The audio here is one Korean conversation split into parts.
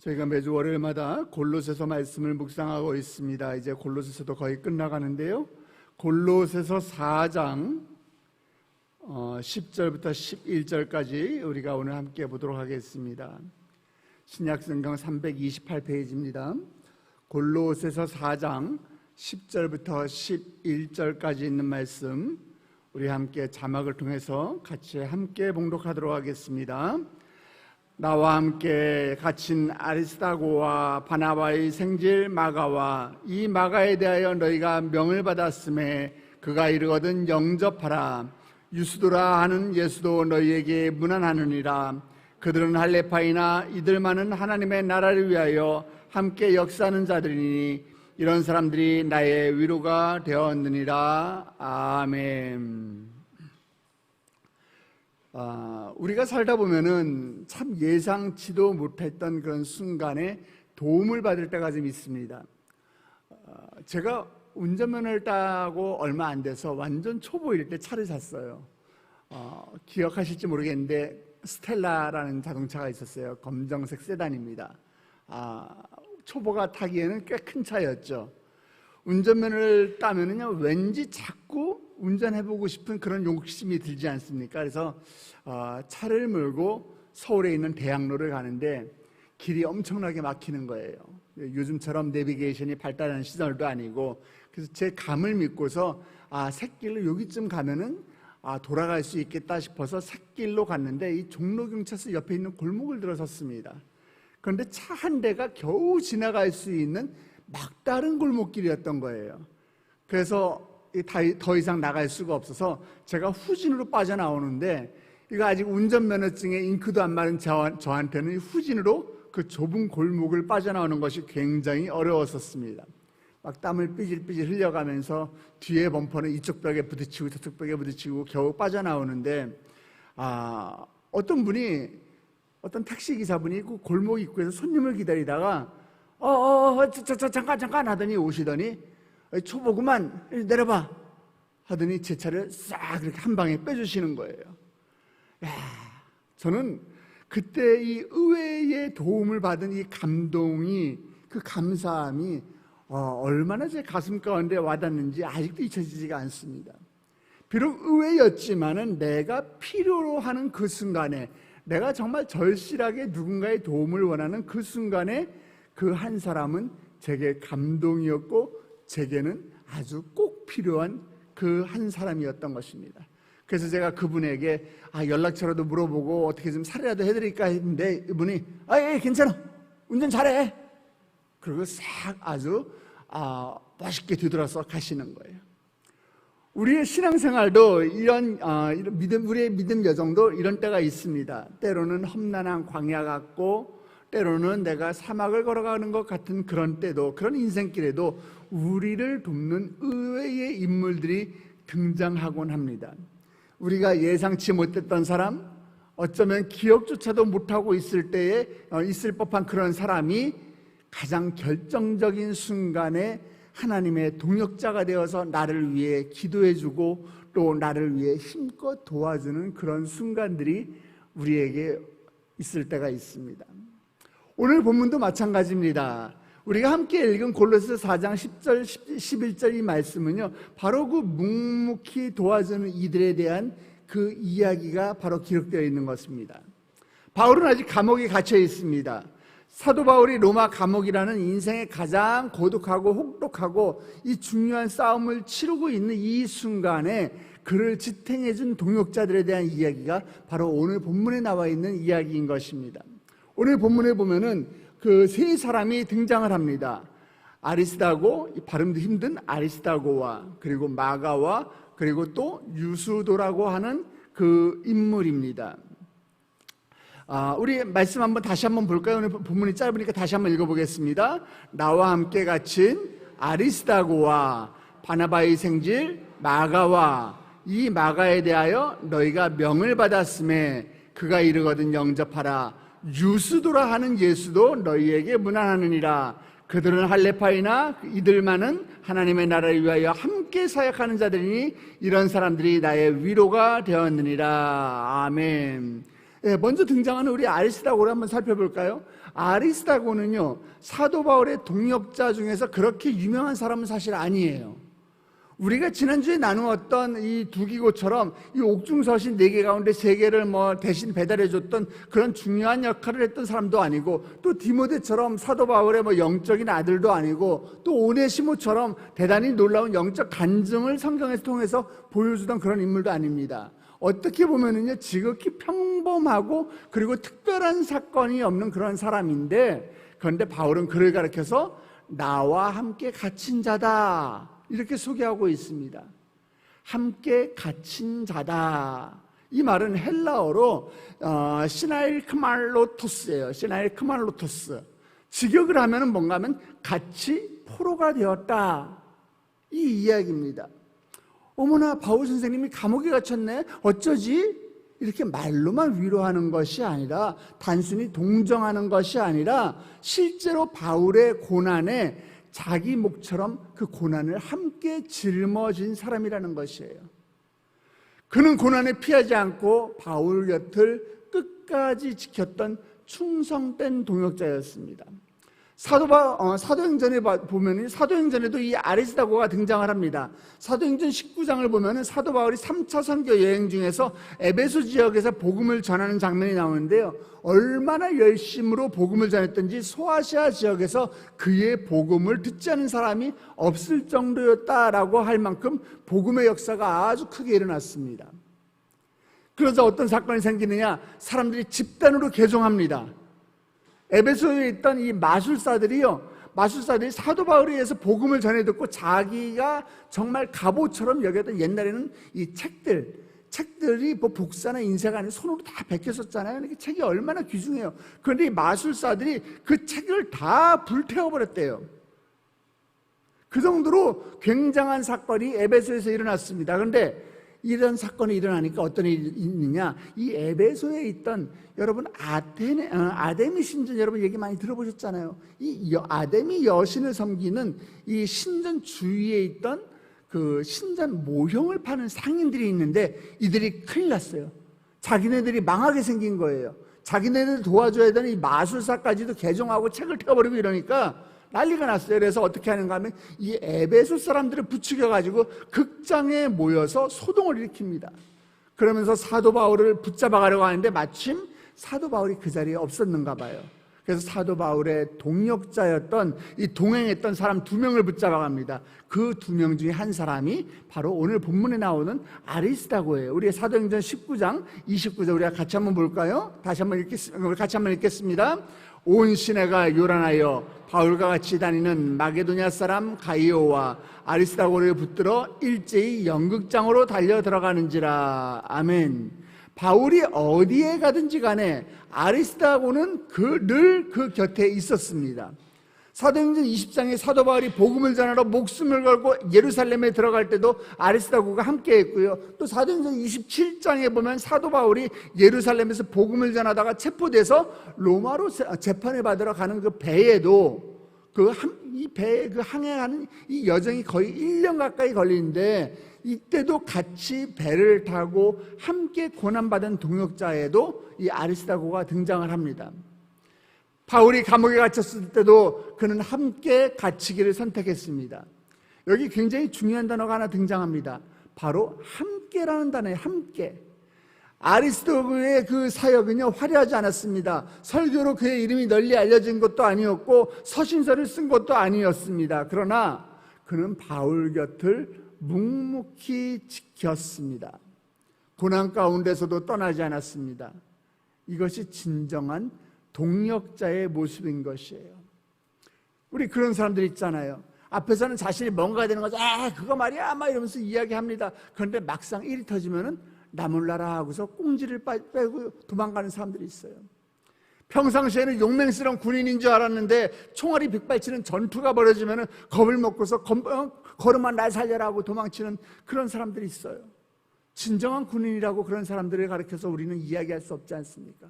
저희가 매주 월요일마다 골로새서 말씀을 묵상하고 있습니다. 이제 골로새서도 거의 끝나가는데요. 골로새서 4장 10절부터 11절까지 우리가 오늘 함께 보도록 하겠습니다. 신약성경 328페이지입니다. 골로새서 4장 10절부터 11절까지 있는 말씀 우리 함께 자막을 통해서 같이 함께 봉독하도록 하겠습니다. 나와 함께 갇힌 아리스다고와 바나바의 생질 마가와 이 마가에 대하여 너희가 명을 받았음에 그가 이르거든 영접하라. 유스도라 하는 예수도 너희에게 문안하느니라. 그들은 할레파이나 이들만은 하나님의 나라를 위하여 함께 역사하는 자들이니 이런 사람들이 나의 위로가 되었느니라. 아멘. 우리가 살다 보면은 참 예상치도 못했던 그런 순간에 도움을 받을 때가 좀 있습니다. 제가 운전면허를 따고 얼마 안 돼서 완전 초보일 때 차를 샀어요. 기억하실지 모르겠는데 스텔라라는 자동차가 있었어요. 검정색 세단입니다. 초보가 타기에는 꽤 큰 차였죠. 운전면허를 따면은요, 왠지 자꾸 운전해보고 싶은 그런 욕심이 들지 않습니까? 그래서 차를 몰고 서울에 있는 대학로를 가는데 길이 엄청나게 막히는 거예요. 요즘처럼 내비게이션이 발달한 시절도 아니고, 그래서 제 감을 믿고서 샛길로 여기쯤 가면은 돌아갈 수 있겠다 싶어서 샛길로 갔는데 이 종로경찰서 옆에 있는 골목을 들어섰습니다. 그런데 차 한 대가 겨우 지나갈 수 있는 막다른 골목길이었던 거예요. 그래서 더 이상 나갈 수가 없어서 제가 후진으로 빠져나오는데, 이거 아직 운전면허증에 잉크도 안 마른 저한테는 후진으로 그 좁은 골목을 빠져나오는 것이 굉장히 어려웠었습니다. 막 땀을 삐질삐질 흘려가면서 뒤에 범퍼는 이쪽 벽에 부딪히고 저쪽 벽에 부딪히고 겨우 빠져나오는데, 어떤 택시기사분이 그 골목 입구에서 손님을 기다리다가 잠깐 하더니 오시더니 초보구만 내려봐 하더니 제 차를 싹 이렇게 한 방에 빼주시는 거예요. 저는 그때 이 의외의 도움을 받은 이 감동이, 그 감사함이 얼마나 제 가슴 가운데 와닿는지 아직도 잊혀지지가 않습니다. 비록 의외였지만은 내가 필요로 하는 그 순간에, 내가 정말 절실하게 누군가의 도움을 원하는 그 순간에 그 한 사람은 제게 감동이었고 제게는 아주 꼭 필요한 그 한 사람이었던 것입니다. 그래서 제가 그분에게 연락처라도 물어보고 어떻게 좀 사례라도 해드릴까 했는데, 이분이 예, 괜찮아, 운전 잘해, 그리고 싹 아주 멋있게 뒤돌아서 가시는 거예요. 우리의 신앙생활도 이런 우리의 믿음 여정도 이런 때가 있습니다. 때로는 험난한 광야 같고, 때로는 내가 사막을 걸어가는 것 같은 그런 때도, 그런 인생길에도 우리를 돕는 의외의 인물들이 등장하곤 합니다. 우리가 예상치 못했던 사람, 어쩌면 기억조차도 못하고 있을 때에 있을 법한 그런 사람이 가장 결정적인 순간에 하나님의 동역자가 되어서 나를 위해 기도해주고 또 나를 위해 힘껏 도와주는 그런 순간들이 우리에게 있을 때가 있습니다. 오늘 본문도 마찬가지입니다. 우리가 함께 읽은 골로새서 4장 10절, 11절 이 말씀은요, 바로 그 묵묵히 도와주는 이들에 대한 그 이야기가 바로 기록되어 있는 것입니다. 바울은 아직 감옥에 갇혀 있습니다. 사도 바울이 로마 감옥이라는 인생의 가장 고독하고 혹독하고 이 중요한 싸움을 치르고 있는 이 순간에 그를 지탱해준 동역자들에 대한 이야기가 바로 오늘 본문에 나와 있는 이야기인 것입니다. 오늘 본문에 보면은 그 세 사람이 등장을 합니다. 아리스다고, 발음도 힘든 아리스다고와, 그리고 마가와, 그리고 또 유수도라고 하는 그 인물입니다. 우리 말씀 다시 한번 볼까요? 오늘 본문이 짧으니까 다시 한번 읽어보겠습니다. 나와 함께 갇힌 아리스다고와 바나바의 생질 마가와 이 마가에 대하여 너희가 명을 받았음에 그가 이르거든 영접하라. 유스도라 하는 예수도 너희에게 문안하느니라. 그들은 할레파이나 이들만은 하나님의 나라를 위하여 함께 사역하는 자들이니 이런 사람들이 나의 위로가 되었느니라. 아멘. 먼저 등장하는 우리 아리스다고를 한번 살펴볼까요? 아리스다고는요, 사도 바울의 동역자 중에서 그렇게 유명한 사람은 사실 아니에요. 우리가 지난주에 나누었던 이 두기고처럼 이 옥중서신 4개 가운데 3개를 대신 배달해줬던 그런 중요한 역할을 했던 사람도 아니고, 또 디모데처럼 사도 바울의 영적인 아들도 아니고, 또 오네시모처럼 대단히 놀라운 영적 간증을 성경에서 통해서 보여주던 그런 인물도 아닙니다. 어떻게 보면은요, 지극히 평범하고 그리고 특별한 사건이 없는 그런 사람인데, 그런데 바울은 그를 가리켜서 나와 함께 갇힌 자다 이렇게 소개하고 있습니다. 함께 갇힌 자다. 이 말은 헬라어로 시나일크말로토스예요. 시나일크말로토스. 직역을 하면 뭔가 하면 같이 포로가 되었다, 이 이야기입니다. 어머나, 바울 선생님이 감옥에 갇혔네, 어쩌지? 이렇게 말로만 위로하는 것이 아니라, 단순히 동정하는 것이 아니라 실제로 바울의 고난에 자기 목처럼 그 고난을 함께 짊어진 사람이라는 것이에요. 그는 고난에 피하지 않고 바울 곁을 끝까지 지켰던 충성된 동역자였습니다. 사도행전에 보면, 사도행전에도 이 아리스다고가 등장을 합니다. 사도행전 19장을 보면 사도 바울이 3차 선교 여행 중에서 에베소 지역에서 복음을 전하는 장면이 나오는데요, 얼마나 열심으로 복음을 전했던지 소아시아 지역에서 그의 복음을 듣지 않은 사람이 없을 정도였다라고 할 만큼 복음의 역사가 아주 크게 일어났습니다. 그래서 어떤 사건이 생기느냐, 사람들이 집단으로 개종합니다. 에베소에 있던 이 마술사들이 사도 바울에 의해서 복음을 전해 듣고 자기가 정말 갑오처럼 여겼던, 옛날에는 이 책들이 복사나 인쇄가 아니라 손으로 다 베꼈었잖아요. 그러니까 책이 얼마나 귀중해요. 그런데 이 마술사들이 그 책을 다 불태워버렸대요. 그 정도로 굉장한 사건이 에베소에서 일어났습니다. 그런데 이런 사건이 일어나니까 어떤 일이 있느냐, 이 에베소에 있던, 여러분 아데미 신전, 여러분 얘기 많이 들어보셨잖아요. 이 아데미 여신을 섬기는 이 신전 주위에 있던 그 신전 모형을 파는 상인들이 있는데, 이들이 큰일 났어요. 자기네들이 망하게 생긴 거예요. 자기네들 도와줘야 되는 이 마술사까지도 개종하고 책을 태워버리고 이러니까 난리가 났어요. 그래서 어떻게 하는가 하면 이 에베소 사람들을 부추겨가지고 극장에 모여서 소동을 일으킵니다. 그러면서 사도 바울을 붙잡아가려고 하는데 마침 사도 바울이 그 자리에 없었는가 봐요. 그래서 사도 바울의 동역자였던, 이 동행했던 사람 2명을 붙잡아갑니다. 그 2명 중에 한 사람이 바로 오늘 본문에 나오는 아리스다고예요. 우리 사도행전 19장 29절 우리가 같이 한번 볼까요? 같이 한번 읽겠습니다. 온 시내가 요란하여 바울과 같이 다니는 마게도냐 사람 가이오와 아리스다고를 붙들어 일제히 연극장으로 달려 들어가는지라. 아멘. 바울이 어디에 가든지 간에 아리스다고는 늘 그 곁에 있었습니다. 사도행전 20장에 사도 바울이 복음을 전하러 목숨을 걸고 예루살렘에 들어갈 때도 아리스다고가 함께 했고요. 또 사도행전 27장에 보면 사도 바울이 예루살렘에서 복음을 전하다가 체포돼서 로마로 재판을 받으러 가는 그 배에도 이 배에 항해하는 이 여정이 거의 1년 가까이 걸리는데, 이때도 같이 배를 타고 함께 고난받은 동역자에도 이 아리스다고가 등장을 합니다. 바울이 감옥에 갇혔을 때도 그는 함께 갇히기를 선택했습니다. 여기 굉장히 중요한 단어가 하나 등장합니다. 바로 함께라는 단어예요. 함께. 아리스도브의 그 사역은요, 화려하지 않았습니다. 설교로 그의 이름이 널리 알려진 것도 아니었고 서신서를 쓴 것도 아니었습니다. 그러나 그는 바울 곁을 묵묵히 지켰습니다. 고난 가운데서도 떠나지 않았습니다. 이것이 진정한 동역자의 모습인 것이에요. 우리 그런 사람들 있잖아요. 앞에서는 자신이 뭔가 되는 거죠. 그거 말이야 막 이러면서 이야기합니다. 그런데 막상 일이 터지면은 나 몰라라 하고서 꽁지를 빼고 도망가는 사람들이 있어요. 평상시에는 용맹스러운 군인인 줄 알았는데 총알이 빗발치는 전투가 벌어지면은 겁을 먹고서 걸음아 날 살려라 하고 도망치는 그런 사람들이 있어요. 진정한 군인이라고 그런 사람들을 가르쳐서 우리는 이야기할 수 없지 않습니까?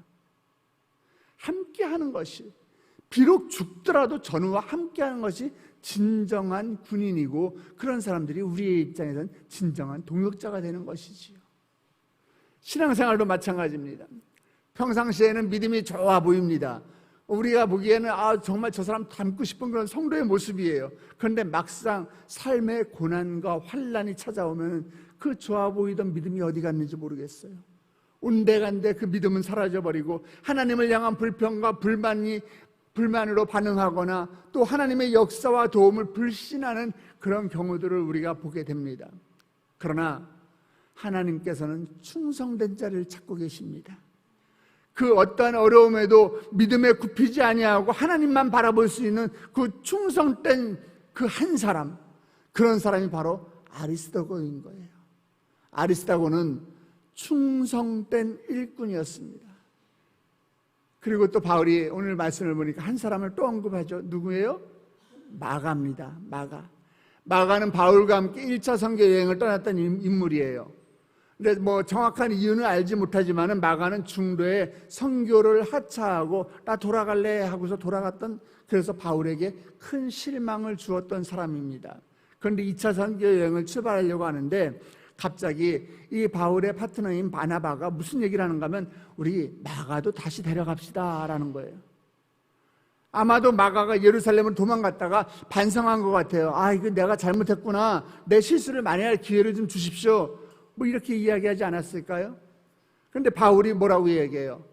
함께하는 것이, 비록 죽더라도 전우와 함께하는 것이 진정한 군인이고, 그런 사람들이 우리의 입장에서는 진정한 동역자가 되는 것이지요. 신앙생활도 마찬가지입니다. 평상시에는 믿음이 좋아 보입니다. 우리가 보기에는 정말 저 사람 닮고 싶은 그런 성도의 모습이에요. 그런데 막상 삶의 고난과 환난이 찾아오면 그 좋아 보이던 믿음이 어디 갔는지 모르겠어요. 온데간데 그 믿음은 사라져버리고 하나님을 향한 불평과 불만으로 반응하거나 또 하나님의 역사와 도움을 불신하는 그런 경우들을 우리가 보게 됩니다. 그러나 하나님께서는 충성된 자를 찾고 계십니다. 그 어떠한 어려움에도 믿음에 굽히지 아니하고 하나님만 바라볼 수 있는 그 충성된 그 한 사람, 그런 사람이 바로 아리스도고인 거예요. 아리스도고는 충성된 일꾼이었습니다. 그리고 또 바울이 오늘 말씀을 보니까 한 사람을 또 언급하죠. 누구예요? 마가입니다. 마가는 바울과 함께 1차 선교 여행을 떠났던 인물이에요. 근데 정확한 이유는 알지 못하지만은 마가는 중도에 선교를 하차하고 나 돌아갈래 하고서 돌아갔던, 그래서 바울에게 큰 실망을 주었던 사람입니다. 그런데 2차 선교 여행을 출발하려고 하는데 갑자기 이 바울의 파트너인 바나바가 무슨 얘기를 하는가 하면 우리 마가도 다시 데려갑시다 라는 거예요. 아마도 마가가 예루살렘을 도망갔다가 반성한 것 같아요. 이거 내가 잘못했구나, 내 실수를 만회할 기회를 좀 주십시오, 이렇게 이야기하지 않았을까요? 그런데 바울이 뭐라고 얘기해요?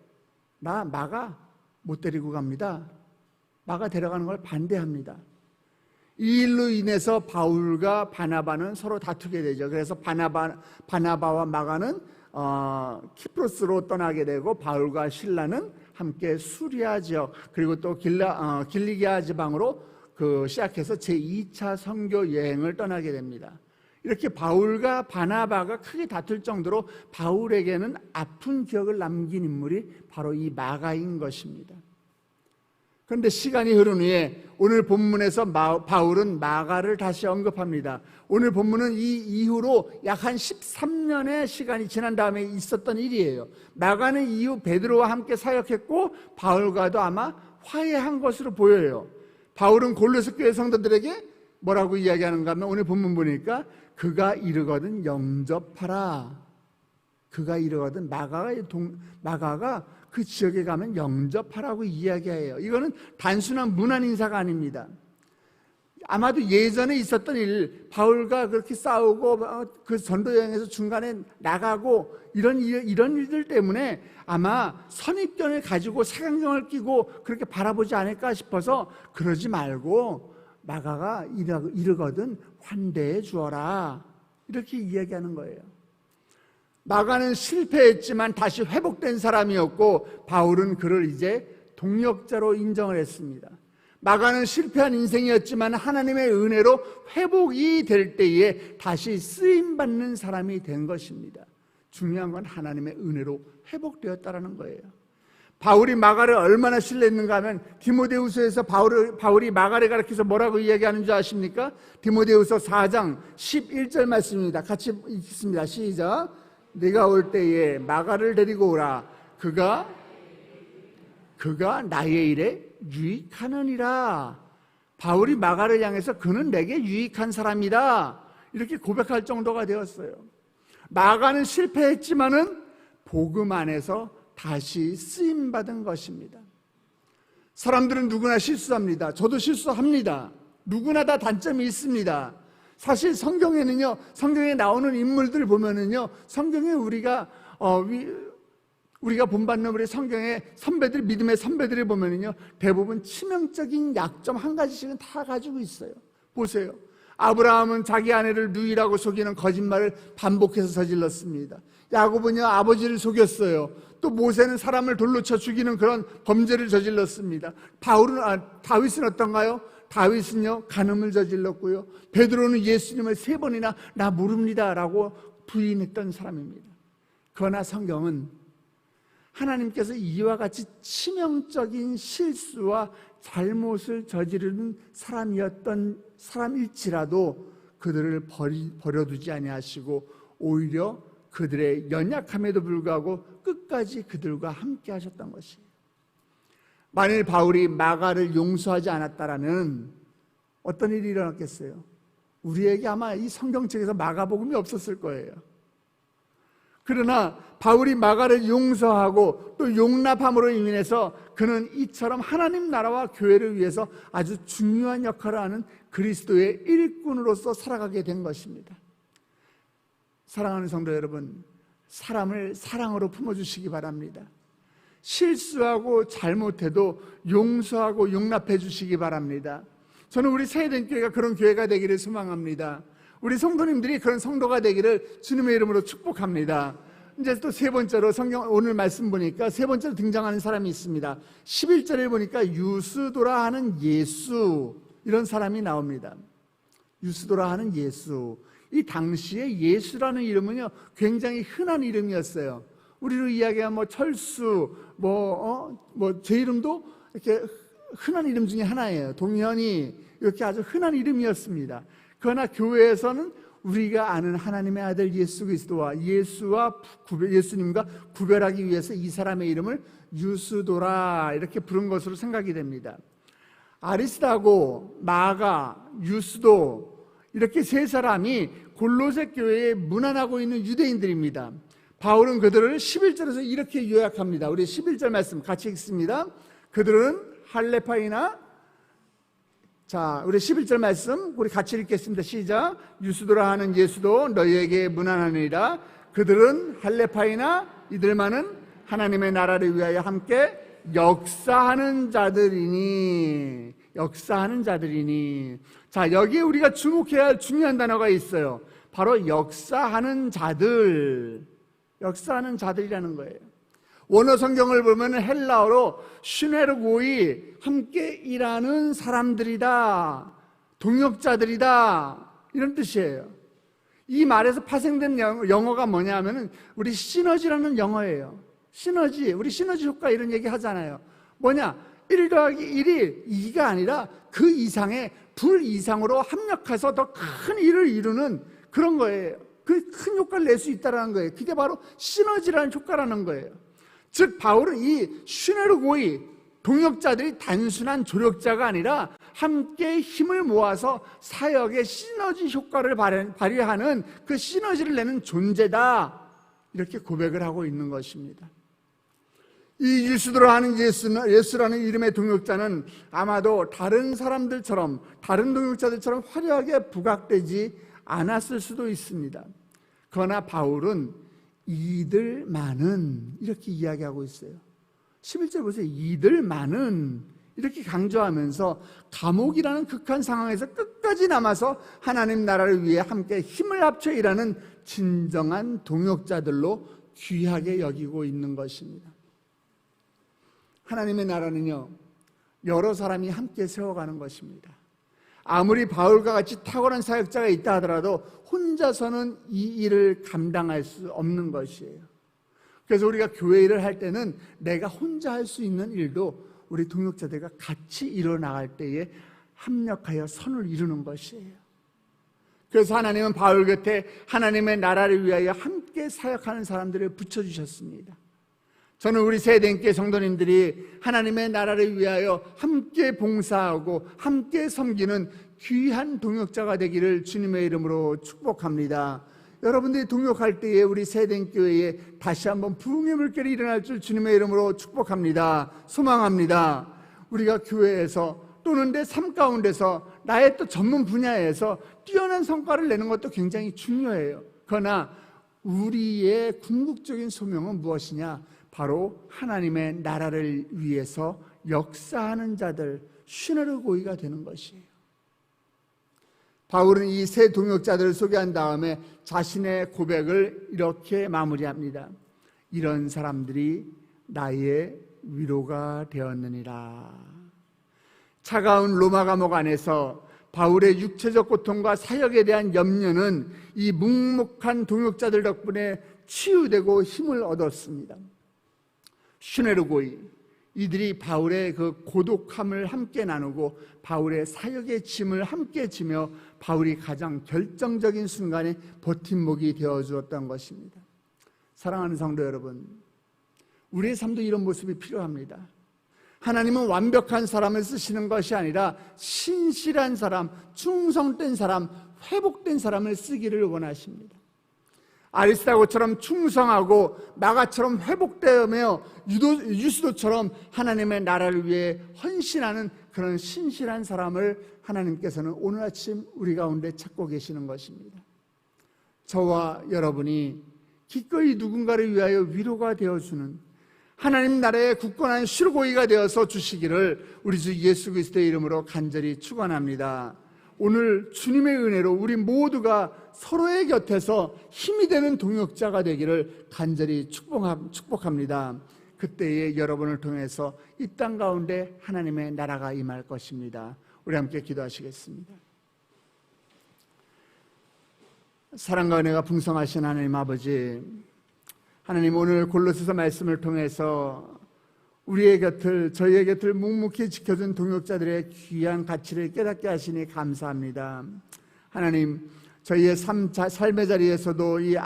나 마가 못 데리고 갑니다. 마가 데려가는 걸 반대합니다. 이 일로 인해서 바울과 바나바는 서로 다투게 되죠. 그래서 바나바와 마가는 키프로스로 떠나게 되고 바울과 실라는 함께 수리아 지역 그리고 또 길리기아 지방으로 시작해서 제2차 선교 여행을 떠나게 됩니다. 이렇게 바울과 바나바가 크게 다툴 정도로 바울에게는 아픈 기억을 남긴 인물이 바로 이 마가인 것입니다. 그런데 시간이 흐른 후에 오늘 본문에서 바울은 마가를 다시 언급합니다. 오늘 본문은 이 이후로 약 한 13년의 시간이 지난 다음에 있었던 일이에요. 마가는 이후 베드로와 함께 사역했고 바울과도 아마 화해한 것으로 보여요. 바울은 골로새 교회 성도들에게 뭐라고 이야기하는가 하면 오늘 본문 보니까 그가 이르거든 영접하라. 그가 이르거든 마가가 그 지역에 가면 영접하라고 이야기해요. 이거는 단순한 문안 인사가 아닙니다. 아마도 예전에 있었던 일, 바울과 그렇게 싸우고 그 전도 여행에서 중간에 나가고 이런 일들 때문에 아마 선입견을 가지고 색안경을 끼고 그렇게 바라보지 않을까 싶어서 그러지 말고 마가가 이르거든 환대해 주어라, 이렇게 이야기하는 거예요. 마가는 실패했지만 다시 회복된 사람이었고 바울은 그를 이제 동역자로 인정을 했습니다. 마가는 실패한 인생이었지만 하나님의 은혜로 회복이 될 때에 다시 쓰임받는 사람이 된 것입니다. 중요한 건 하나님의 은혜로 회복되었다는 거예요. 바울이 마가를 얼마나 신뢰했는가 하면 디모데후서에서 바울이 마가를 가리켜서 뭐라고 이야기하는 줄 아십니까? 디모데후서 4장 11절 말씀입니다. 같이 읽습니다. 시작. 네가 올 때에 마가를 데리고 오라. 그가 나의 일에 유익하느니라. 바울이 마가를 향해서 그는 내게 유익한 사람이다, 이렇게 고백할 정도가 되었어요. 마가는 실패했지만은 복음 안에서 다시 쓰임받은 것입니다. 사람들은 누구나 실수합니다. 저도 실수합니다. 누구나 다 단점이 있습니다. 사실 성경에는요, 성경에 나오는 인물들 보면은요, 성경에 우리가 본받는 우리 성경의 선배들, 믿음의 선배들을 보면은요, 대부분 치명적인 약점 한 가지씩은 다 가지고 있어요. 보세요. 아브라함은 자기 아내를 누이라고 속이는 거짓말을 반복해서 저질렀습니다. 야곱은요, 아버지를 속였어요. 또 모세는 사람을 돌로 쳐 죽이는 그런 범죄를 저질렀습니다. 다윗은 어떤가요? 다윗은요, 간음을 저질렀고요. 베드로는 예수님을 3번이나 나 모릅니다 라고 부인했던 사람입니다. 그러나 성경은 하나님께서 이와 같이 치명적인 실수와 잘못을 저지르는 사람일지라도 그들을 버려두지 아니하시고 오히려 그들의 연약함에도 불구하고 끝까지 그들과 함께 하셨던 것이에요. 만일 바울이 마가를 용서하지 않았다라면 어떤 일이 일어났겠어요? 우리에게 아마 이 성경책에서 마가복음이 없었을 거예요. 그러나 바울이 마가를 용서하고 또 용납함으로 인해서 그는 이처럼 하나님 나라와 교회를 위해서 아주 중요한 역할을 하는 그리스도의 일꾼으로서 살아가게 된 것입니다. 사랑하는 성도 여러분, 사람을 사랑으로 품어주시기 바랍니다. 실수하고 잘못해도 용서하고 용납해 주시기 바랍니다. 저는 우리 세대교회가 그런 교회가 되기를 소망합니다. 우리 성도님들이 그런 성도가 되기를 주님의 이름으로 축복합니다. 이제 또 세 번째로 성경 오늘 말씀 보니까 세 번째로 등장하는 사람이 있습니다. 11절에 보니까 유스도라 하는 예수, 이런 사람이 나옵니다. 유스도라 하는 예수. 이 당시에 예수라는 이름은요 굉장히 흔한 이름이었어요. 우리로 이야기하면 뭐 철수, 제 이름도 이렇게 흔한 이름 중에 하나예요. 동현이, 이렇게 아주 흔한 이름이었습니다. 그러나 교회에서는 우리가 아는 하나님의 아들 예수 그리스도와 예수님과 구별하기 위해서 이 사람의 이름을 유스도라 이렇게 부른 것으로 생각이 됩니다. 아리스다고, 마가, 유스도, 이렇게 세 사람이 골로새 교회에 문안하고 있는 유대인들입니다. 바울은 그들을 11절에서 이렇게 요약합니다. 우리 11절 말씀 같이 읽습니다. 그들은 할레파이나, 자, 우리 11절 말씀 우리 같이 읽겠습니다. 시작. 유스도라 하는 예수도 너희에게 문안하느니라. 그들은 할레파이나 이들만은 하나님의 나라를 위하여 함께 역사하는 자들이니. 자, 여기에 우리가 주목해야 할 중요한 단어가 있어요. 바로 역사하는 자들이라는 거예요. 원어 성경을 보면 헬라어로 슈네르고이, 함께 일하는 사람들이다, 동역자들이다, 이런 뜻이에요. 이 말에서 파생된 영어가 뭐냐면은 우리 시너지라는 영어예요. 시너지, 우리 시너지 효과 이런 얘기 하잖아요. 뭐냐? 1 더하기 1이 2가 아니라 그 이상의 불 이상으로 합력해서 더 큰 일을 이루는 그런 거예요. 그 큰 효과를 낼 수 있다는 거예요. 그게 바로 시너지라는 효과라는 거예요. 즉 바울은 이 슈네르고이, 동역자들이 단순한 조력자가 아니라 함께 힘을 모아서 사역의 시너지 효과를 발휘하는 그 시너지를 내는 존재다, 이렇게 고백을 하고 있는 것입니다. 이 유스도라 하는 예수라는 이름의 동역자는 아마도 다른 사람들처럼, 다른 동역자들처럼 화려하게 부각되지 않았을 수도 있습니다. 그러나 바울은 이들만은, 이렇게 이야기하고 있어요. 11절 보세요. 이들만은, 이렇게 강조하면서 감옥이라는 극한 상황에서 끝까지 남아서 하나님 나라를 위해 함께 힘을 합쳐 일하는 진정한 동역자들로 귀하게 여기고 있는 것입니다. 하나님의 나라는요, 여러 사람이 함께 세워가는 것입니다. 아무리 바울과 같이 탁월한 사역자가 있다 하더라도 혼자서는 이 일을 감당할 수 없는 것이에요. 그래서 우리가 교회 일을 할 때는 내가 혼자 할 수 있는 일도 우리 동역자들과 같이 일어나갈 때에 합력하여 선을 이루는 것이에요. 그래서 하나님은 바울 곁에 하나님의 나라를 위하여 함께 사역하는 사람들을 붙여주셨습니다. 저는 우리 세대인께 성도님들이 하나님의 나라를 위하여 함께 봉사하고 함께 섬기는 귀한 동역자가 되기를 주님의 이름으로 축복합니다. 여러분들이 동역할 때에 우리 세대인교회에 다시 한번 부흥의 물결이 일어날 줄 주님의 이름으로 축복합니다. 소망합니다. 우리가 교회에서 또는 내 삶 가운데서 나의 또 전문 분야에서 뛰어난 성과를 내는 것도 굉장히 중요해요. 그러나 우리의 궁극적인 소명은 무엇이냐? 바로 하나님의 나라를 위해서 역사하는 자들, 슈네르고이가 되는 것이에요. 바울은 이 세 동역자들을 소개한 다음에 자신의 고백을 이렇게 마무리합니다. 이런 사람들이 나의 위로가 되었느니라. 차가운 로마 감옥 안에서 바울의 육체적 고통과 사역에 대한 염려는 이 묵묵한 동역자들 덕분에 치유되고 힘을 얻었습니다. 슈네르고이, 이들이 바울의 그 고독함을 함께 나누고 바울의 사역의 짐을 함께 지며 바울이 가장 결정적인 순간에 버팀목이 되어주었던 것입니다. 사랑하는 성도 여러분, 우리의 삶도 이런 모습이 필요합니다. 하나님은 완벽한 사람을 쓰시는 것이 아니라 신실한 사람, 충성된 사람, 회복된 사람을 쓰기를 원하십니다. 아리스다고처럼 충성하고 마가처럼 회복되며 유스도처럼 하나님의 나라를 위해 헌신하는 그런 신실한 사람을 하나님께서는 오늘 아침 우리 가운데 찾고 계시는 것입니다. 저와 여러분이 기꺼이 누군가를 위하여 위로가 되어주는 하나님 나라의 굳건한 실고이가 되어서 주시기를 우리 주 예수 그리스도의 이름으로 간절히 축원합니다. 오늘 주님의 은혜로 우리 모두가 서로의 곁에서 힘이 되는 동역자가 되기를 간절히 축복합니다. 그때에 여러분을 통해서 이 땅 가운데 하나님의 나라가 임할 것입니다. 우리 함께 기도하시겠습니다. 사랑과 은혜가 풍성하신 하나님 아버지, 하나님 오늘 골로새서 말씀을 통해서 우리의 곁을, 저희의 곁을 묵묵히 지켜준 동역자들의 귀한 가치를 깨닫게 하시니 감사합니다. 하나님, 저희의 삶의 자리에서도 이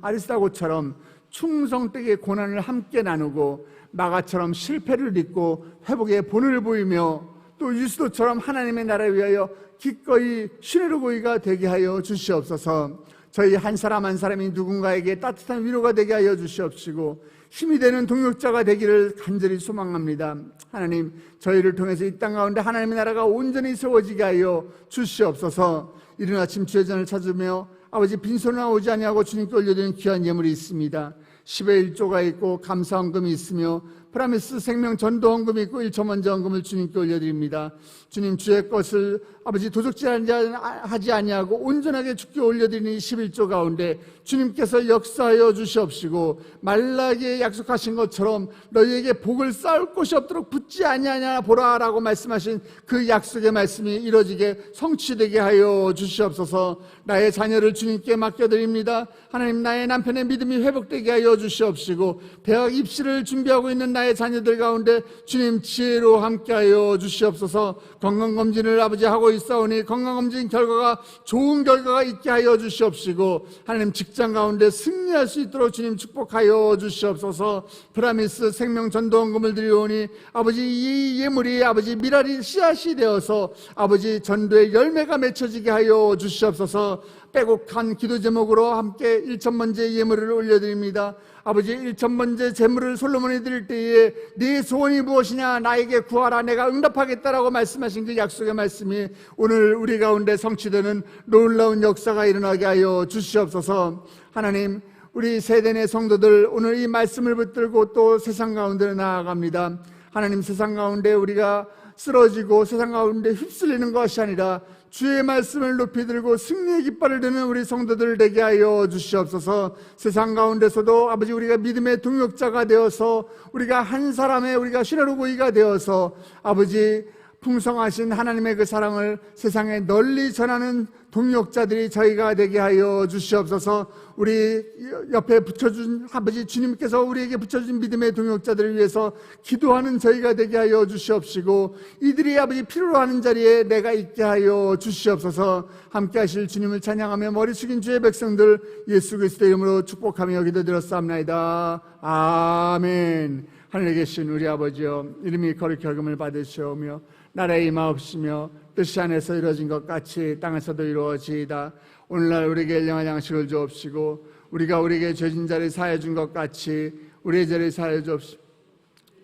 아리스다고처럼 충성되게 고난을 함께 나누고 마가처럼 실패를 딛고 회복의 본을 보이며 또 유스도처럼 하나님의 나라를 위하여 기꺼이 신의 고의가 되게 하여 주시옵소서. 저희 한 사람 한 사람이 누군가에게 따뜻한 위로가 되게 하여 주시옵시고 힘이 되는 동역자가 되기를 간절히 소망합니다. 하나님, 저희를 통해서 이 땅 가운데 하나님의 나라가 온전히 세워지게 하여 주시옵소서. 이른 아침 주의 전을 찾으며 아버지 빈손으로 오지 아니하고 주님께 올려드리는 귀한 예물이 있습니다. 10의 1조가 있고 감사헌금이 있으며 프라미스 생명 전도 헌금이 있고 1초 먼저 헌금을 주님께 올려드립니다. 주님, 주의 것을 아버지 도적질하지 아니하고 온전하게 주께 올려드리는 11조 가운데 주님께서 역사하여 주시옵시고 말라기에 약속하신 것처럼 너희에게 복을 쌓을 곳이 없도록 붙지 아니하냐 보라라고 말씀하신 그 약속의 말씀이 이루어지게 성취되게 하여 주시옵소서. 나의 자녀를 주님께 맡겨드립니다. 하나님, 나의 남편의 믿음이 회복되게 하여 주시옵시고 대학 입시를 준비하고 있는 나의 자녀들 가운데 주님 지혜로 함께하여 주시옵소서. 건강검진을 아버지 하고 있사오니 건강검진 결과가 좋은 결과가 있게 하여 주시옵시고 하나님 직장 가운데 승리할 수 있도록 주님 축복하여 주시옵소서. 프라미스 생명 전도헌금을 드리오니 아버지 이 예물이 아버지 미랄이 씨앗이 되어서 아버지 전도의 열매가 맺혀지게 하여 주시옵소서. 빼곡한 기도 제목으로 함께 1천번째 예물을 올려드립니다. 아버지 1천번째 제물을 솔로몬이 드릴 때에 네 소원이 무엇이냐 나에게 구하라 내가 응답하겠다라고 말씀하신 그 약속의 말씀이 오늘 우리 가운데 성취되는 놀라운 역사가 일어나게 하여 주시옵소서. 하나님, 우리 세대의 성도들 오늘 이 말씀을 붙들고 또 세상 가운데 나아갑니다. 하나님, 세상 가운데 우리가 쓰러지고 세상 가운데 휩쓸리는 것이 아니라 주의 말씀을 높이 들고 승리의 깃발을 드는 우리 성도들 되게 하여 주시옵소서. 세상 가운데서도 아버지 우리가 믿음의 동역자가 되어서 우리가 한 사람의 우리가 신뢰로 고의가 되어서 아버지 풍성하신 하나님의 그 사랑을 세상에 널리 전하는 동역자들이 저희가 되게 하여 주시옵소서. 우리 옆에 붙여준 아버지 주님께서 우리에게 붙여준 믿음의 동역자들을 위해서 기도하는 저희가 되게 하여 주시옵시고 이들이 아버지 필요로 하는 자리에 내가 있게 하여 주시옵소서. 함께 하실 주님을 찬양하며 머리 숙인 주의 백성들 예수 그리스도의 이름으로 축복하며 기도드렸사옵나이다. 아멘. 하늘에 계신 우리 아버지여, 이름이 거룩히 여김을 받으시오며 나라에 임하옵시며 뜻이 하늘에서 이루어진 것 같이 땅에서도 이루어지이다. 오늘날 우리에게 일용할 양식을 주옵시고 우리가 우리에게 죄진 자를 사하여 준 것 같이 우리의 죄를 사하여 주옵시고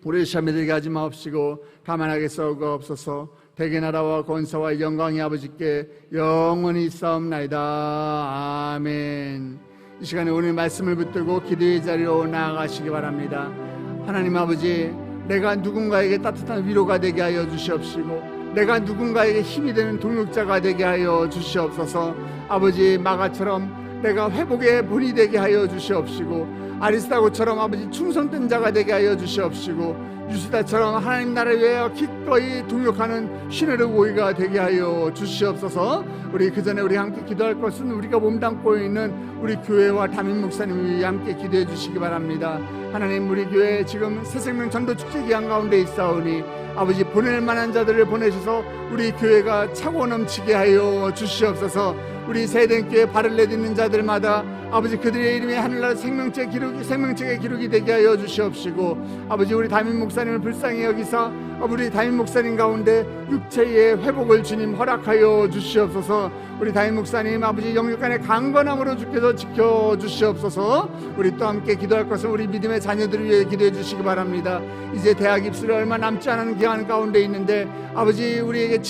우리의 시험에 들게 하지 마옵시고 가만하게 싸우옵소서. 대개 나라와 권세와 영광이 아버지께 영원히 있사옵나이다. 아멘. 이 시간에 오늘 말씀을 붙들고 기도의 자리로 나아가시기 바랍니다. 하나님 아버지, 내가 누군가에게 따뜻한 위로가 되게 하여 주시옵시고 내가 누군가에게 힘이 되는 동역자가 되게 하여 주시옵소서. 아버지, 마가처럼 내가 회복의 본이 되게 하여 주시옵시고 아리스다고처럼 아버지 충성된 자가 되게 하여 주시옵시고 유스다처럼 하나님 나라를 위하여 기꺼이 동역하는 신의 고의가 되게 하여 주시옵소서. 우리 그 전에 우리 함께 기도할 것은 우리가 몸담고 있는 우리 교회와 담임 목사님이 함께 기도해 주시기 바랍니다. 하나님, 우리 교회 지금 새생명 전도축제 기간 가운데 있사오니 아버지 보낼 만한 자들을 보내셔서 우리 교회가 차고 넘치게 하여 주시옵소서. 우리 세대교회 발을 내딛는 자들마다 아버지 그들의 이름이 하늘나라 생명책에 기록이 되게 하여 주시옵시고, 아버지 우리 담임 목사님을 불쌍히 여기사 우리 담임 목사님 가운데 육체의 회복을 주님 허락하여 주시옵소서. 우리 담임 목사님 아버지 영육간의 강건함으로 주께서 지켜주시옵소서. 우리 또 함께 기도할 것을 우리 믿음의 자녀들을 위해 기도해 주시기 바랍니다. 이제 대학 입술이 얼마 남지 않은 기간 가운데 있는데 아버지 우리에게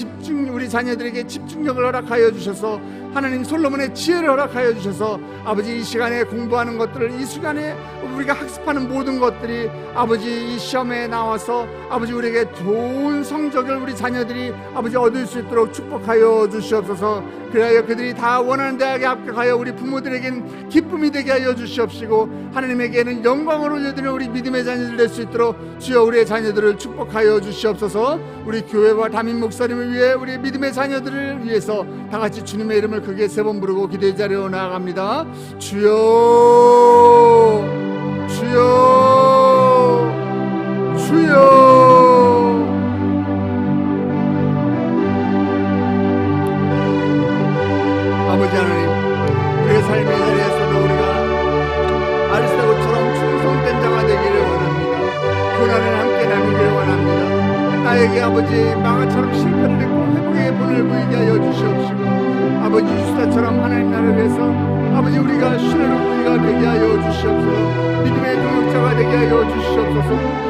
우리 자녀들에게 집중력을 허락하여 주셔서 하나님 솔로몬의 지혜를 허락하여 주셔서 아버지 이 시간에 공부하는 것들을, 이 시간에 우리가 학습하는 모든 것들이 아버지 이 시험에 나와서 아버지 우리에게 좋은 성적을 우리 자녀들이 아버지 얻을 수 있도록 축복하여 주시옵소서. 그래야 그들이 다 원하는 대학에 합격하여 우리 부모들에게는 기쁨이 되게 하여 주시옵시고, 하나님에게는 영광을 올려드리는 우리 믿음의 자녀들 될 수 있도록 주여 우리의 자녀들을 축복하여 주시옵소서. 우리 교회와 담임 목사님을 위해 우리 믿음의 자녀들을 위해서 다 같이 주님의 이름을 크게 3번 부르고 기도의 자리로 나아갑니다. 주여 주여 주여. 아버지 하나님, 우리의 삶의 자리에서도 우리가 아리스타고처럼 충성된 자가 되기를 원합니다. 고난을 함께 나누기를 원합니다. 나에게 아버지 망아처럼 실패를 했고 회복의 본을 보이게 하여 주시옵시고, 아버지 유스타처럼 하나님 나라를 위해서 아버지 우리가 신뢰로 우리가 되게 하여 주시옵소서. 믿음의 동역자가 되게 하여 주시옵소서.